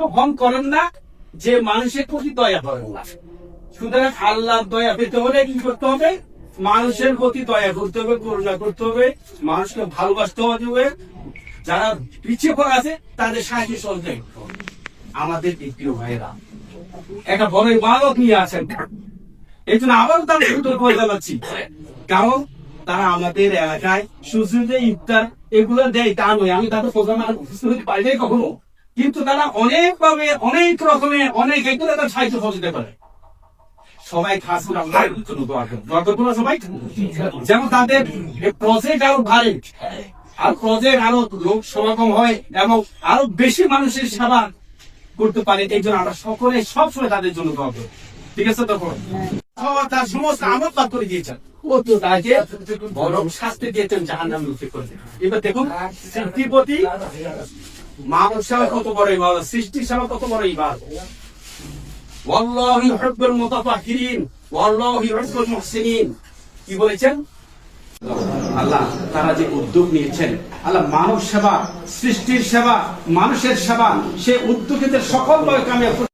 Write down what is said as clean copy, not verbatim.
কখন করেন না যে মানুষের প্রতি দয়া করেন না। সুতরাং আল্লাহর দয়া পেতে হলে কি করতে হবে? মানুষের প্রতি দয়া করতে হবে, করুণা করতে হবে, মানুষকে ভালোবাসতে হবে, যারা পিছিয়ে পড়া আছে তাদের সাহায্য সহযোগিতা করতে হবে। আমাদের এই প্রিয় ভাইয়েরা একটা বড় ইবাদত নিয়ে আছেন, এই জন্য আবারও তার সুন্দর করে জানাচ্ছি, কারণ তারা আমাদের এলাকায় সুযোগে ইফতার এগুলো দেয়, তা নয় আমি তাদের প্রোগ্রামে পাই নাই কখনো, কিন্তু তারা অনেকভাবে অনেক রকমের অনেক এগুলো তার সাহায্য সহযোগিতা করে। সবাই খাস করে আল্লাহর জন্য দোয়া করেন, দোয়া করবো না সবাই, যেন তাদের প্রজেক্ট আরো বাড়ে, আর প্রজেক্ট আরো লোক সমাগম হয় এবং আরো বেশি মানুষের সেবা করতে পারে। এই জন্য আমরা সকলে সবসময় তাদের জন্য দোয়া করি। ঠিক আছে? তখন তার সমস্ত আমল বাদ করে দিয়েছেন, ও তো তাকে বরং শাস্তি দিয়েছেন জাহান্নামে মুক্তি করে। এবার দেখুন সৃষ্টির প্রতি মানুষ সেবা কত বড় ইবাদত, সৃষ্টির সেবা কত বড় ইবাদত। ওয়াল্লাহু ইউহিব্বুল মুতাতাহহিরিন ওয়াল্লাহু ইউহিব্বুল মুহসিনিন। কি বলেছেন আল্লাহ? তারা যে উদ্যোগ নিয়েছেন, আল্লাহ মানব সেবা, সৃষ্টির সেবা, মানুষের সেবা, সে উদ্যোগীদের সকল কামিয়াব